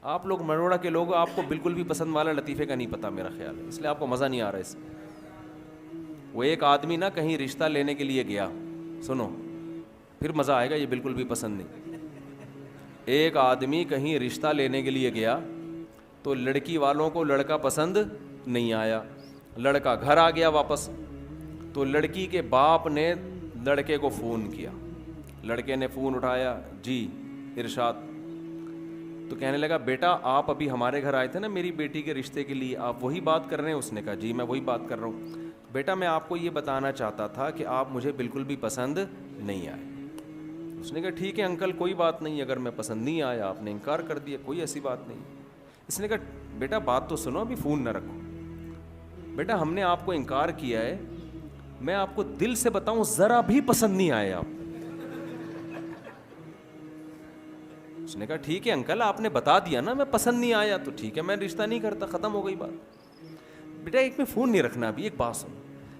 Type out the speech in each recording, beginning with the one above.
آپ لوگ مروڑا کے لوگ، آپ کو بالکل بھی پسند والا لطیفے کا نہیں پتہ میرا خیال ہے، اس لیے آپ کو مزہ نہیں آ رہا اس میں. وہ ایک آدمی نا کہیں رشتہ لینے کے لیے گیا، سنو پھر مزہ آئے گا، یہ بالکل بھی پسند نہیں. ایک آدمی کہیں رشتہ لینے کے لیے گیا تو لڑکی والوں کو لڑکا پسند نہیں آیا. لڑکا گھر آ گیا واپس، تو لڑکی کے باپ نے لڑکے کو فون کیا. لڑکے نے فون اٹھایا، جی ارشاد. تو کہنے لگا بیٹا آپ ابھی ہمارے گھر آئے تھے نا میری بیٹی کے رشتے کے لیے، آپ وہی بات کر رہے ہیں؟ اس نے کہا جی میں وہی بات کر رہا ہوں. بیٹا میں آپ کو یہ بتانا چاہتا تھا کہ آپ مجھے بالکل بھی پسند نہیں آئے. اس نے کہا ٹھیک ہے انکل کوئی بات نہیں، اگر میں پسند نہیں آیا آپ نے انکار کر دیا، کوئی ایسی بات نہیں. اس نے کہا بیٹا بات تو سنو، ابھی فون نہ رکھو. بیٹا ہم نے آپ کو انکار کیا ہے، میں آپ کو دل سے بتاؤں ذرا بھی پسند نہیں آئے آپ. اس نے کہا ٹھیک ہے انکل آپ نے بتا دیا نا میں پسند نہیں آیا تو ٹھیک ہے میں رشتہ نہیں کرتا، ختم ہو گئی بات. بیٹا ایک میں فون نہیں رکھنا، ابھی ایک بات سنو.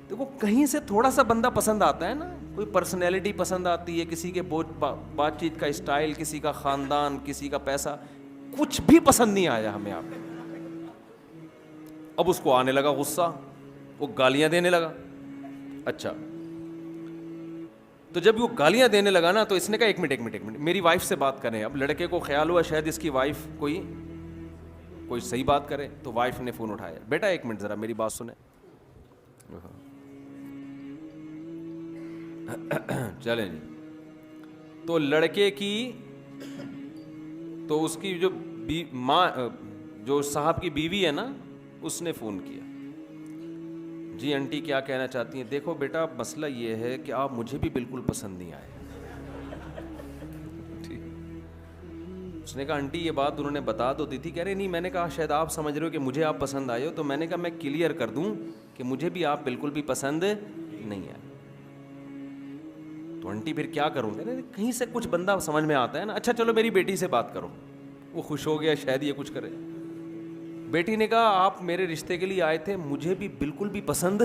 دیکھو کہیں سے تھوڑا سا بندہ پسند آتا ہے نا، کوئی پرسنالٹی پسند آتی ہے، کسی کے بات چیت کا اسٹائل، کسی کا خاندان، کسی کا پیسہ، کچھ بھی پسند نہیں آیا ہمیں آپ. اب اس کو آنے لگا غصہ، وہ گالیاں دینے لگا. اچھا تو جب وہ گالیاں دینے لگا نا تو اس نے کہا ایک منٹ میری وائف سے بات کریں. اب لڑکے کو خیال ہوا شاید اس کی وائف کوئی صحیح بات کرے، تو وائف نے فون اٹھایا. بیٹا ایک منٹ ذرا میری بات سنیں. چلیں جی. تو لڑکے کی تو اس کی جو ماں جو صاحب کی بیوی ہے نا اس نے فون کیا. جی انٹی کیا کہنا چاہتی ہیں؟ دیکھو بیٹا مسئلہ یہ ہے کہ آپ مجھے بھی بالکل پسند نہیں آئے. اس نے کہا آنٹی یہ بات انہوں نے بتا تو دی تھی. کہہ رہے نہیں، میں نے کہا شاید آپ سمجھ رہے ہو کہ مجھے آپ پسند آئے ہو، تو میں نے کہا میں کلیئر کر دوں کہ مجھے بھی آپ بالکل بھی پسند نہیں آئے. تو آنٹی پھر کیا کروں؟ کہہ رہے کہیں سے کچھ بندہ سمجھ میں آتا ہے نا. اچھا چلو میری بیٹی سے بات کرو. وہ خوش ہو گیا شاید یہ کچھ کرے. بیٹی نے کہا آپ میرے رشتے کے لیے آئے تھے، مجھے بھی بالکل بھی پسند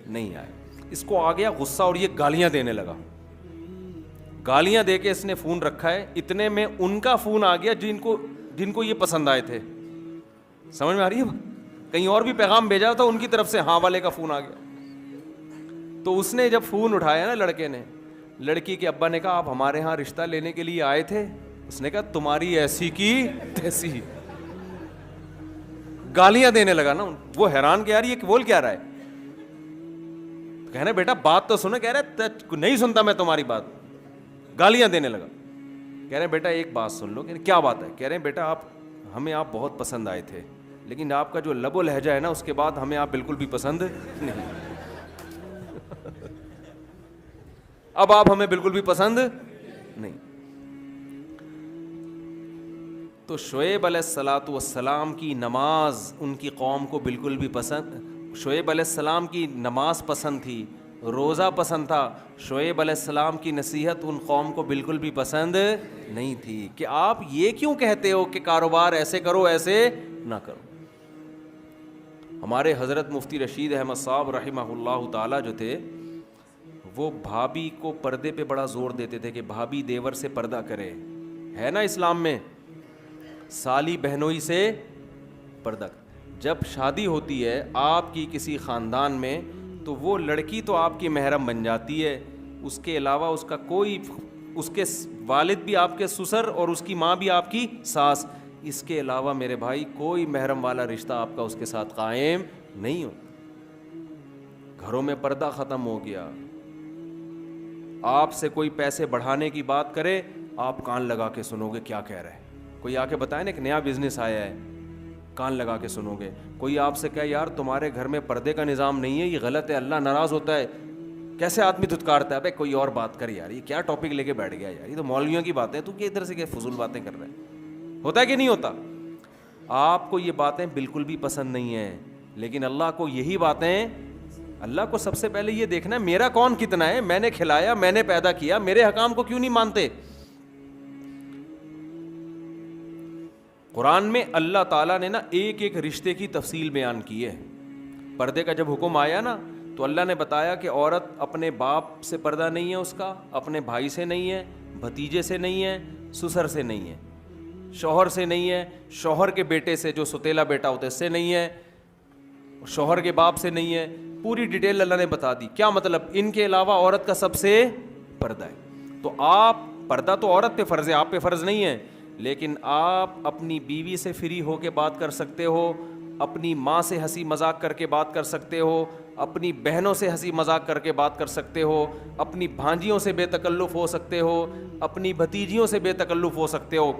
نہیں آئے. اس کو آ گیا غصہ اور یہ گالیاں دینے لگا. گالیاں دے کے اس نے فون رکھا ہے. اتنے میں ان کا فون آ گیا جن کو یہ پسند آئے تھے. سمجھ میں آ رہی ہے؟ کہیں اور بھی پیغام بھیجا تھا ان کی طرف سے، ہاں والے کا فون آ گیا. تو اس نے جب فون اٹھایا نا لڑکے نے، لڑکی کے ابا نے کہا آپ ہمارے ہاں رشتہ لینے کے لیے آئے تھے؟ اس نے کہا تمہاری ایسی کی تیسی. گالیاں دینے لگا نا. وہ حیران کہ یار یہ بول کیا رہا ہے. کہہ رہے بیٹا بات تو سنو. کہہ رہے نہیں سنتا میں تمہاری بات. گالیاں دینے لگا. کہہ رہے بیٹا ایک بات سن لو. کیا بات ہے؟ کہہ رہے بیٹا ہمیں آپ بہت پسند آئے تھے، لیکن آپ کا جو لب و لہجہ ہے نا اس کے بعد ہمیں آپ بالکل بھی پسند نہیں. اب آپ ہمیں بالکل بھی پسند نہیں. تو شعیب علیہ الصلاۃ والسلام کی نماز ان کی قوم کو بالکل بھی پسند، شعیب علیہ السلام کی نماز پسند تھی، روزہ پسند تھا. شعیب علیہ السلام کی نصیحت ان قوم کو بالکل بھی پسند نہیں تھی کہ آپ یہ کیوں کہتے ہو کہ کاروبار ایسے کرو ایسے نہ کرو. ہمارے حضرت مفتی رشید احمد صاحب رحمہ اللہ تعالی جو تھے، وہ بھابھی کو پردے پہ بڑا زور دیتے تھے کہ بھابھی دیور سے پردہ کرے. ہے نا اسلام میں سالی بہنوئی سے پردہ. جب شادی ہوتی ہے آپ کی کسی خاندان میں تو وہ لڑکی تو آپ کی محرم بن جاتی ہے، اس کے علاوہ اس کا کوئی، اس کے والد بھی آپ کے سسر اور اس کی ماں بھی آپ کی ساس، اس کے علاوہ میرے بھائی کوئی محرم والا رشتہ آپ کا اس کے ساتھ قائم نہیں ہو. گھروں میں پردہ ختم ہو گیا. آپ سے کوئی پیسے بڑھانے کی بات کرے آپ کان لگا کے سنو گے کیا کہہ رہے ہیں. کوئی آ کے بتائے نا ایک نیا بزنس آیا ہے، کان لگا کے سنو گے. کوئی آپ سے کہے یار تمہارے گھر میں پردے کا نظام نہیں ہے، یہ غلط ہے، اللہ ناراض ہوتا ہے، کیسے آدمی دھتکارتا ہے. بھائی کوئی اور بات کر یار، یہ کیا ٹاپک لے کے بیٹھ گیا یار، یہ تو مولویوں کی باتیں، تو کہ ادھر سے کہ فضول باتیں کر رہے ہیں. ہوتا ہے کہ نہیں ہوتا؟ آپ کو یہ باتیں بالکل بھی پسند نہیں ہیں، لیکن اللہ کو یہی باتیں، اللہ کو سب سے پہلے یہ دیکھنا ہے میرا کون کتنا ہے، میں نے کھلایا، میں نے پیدا کیا، میرے حکام کو کیوں نہیں مانتے. قرآن میں اللہ تعالیٰ نے نا ایک ایک رشتے کی تفصیل بیان کی ہے. پردے کا جب حکم آیا نا تو اللہ نے بتایا کہ عورت اپنے باپ سے پردہ نہیں ہے، اس کا اپنے بھائی سے نہیں ہے، بھتیجے سے نہیں ہے، سسر سے نہیں ہے. شوہر سے نہیں ہے, شوہر کے بیٹے سے جو ستیلا بیٹا ہوتا ہے اس سے نہیں ہے, شوہر کے باپ سے نہیں ہے. پوری ڈیٹیل اللہ نے بتا دی. کیا مطلب؟ ان کے علاوہ عورت کا سب سے پردہ ہے. تو آپ پردہ تو عورت پہ فرض ہے, آپ پہ فرض نہیں ہے, لیکن آپ اپنی بیوی سے فری ہو کے بات کر سکتے ہو, اپنی ماں سے ہنسی مذاق کر کے بات کر سکتے ہو, اپنی بہنوں سے ہنسی مذاق کر کے بات کر سکتے ہو, اپنی بھانجیوں سے بے تکلف ہو سکتے ہو, اپنی بھتیجیوں سے بے تکلف ہو سکتے ہو.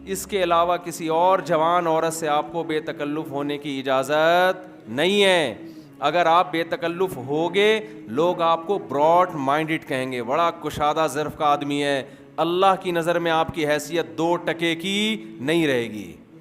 اس کے علاوہ کسی اور جوان عورت سے آپ کو بے تکلف ہونے کی اجازت نہیں ہے. اگر آپ بے تکلف ہوگے لوگ آپ کو براڈ مائنڈڈ کہیں گے, بڑا کشادہ ظرف کا آدمی ہے. اللہ کی نظر میں آپ کی حیثیت 2% کی نہیں رہے گی.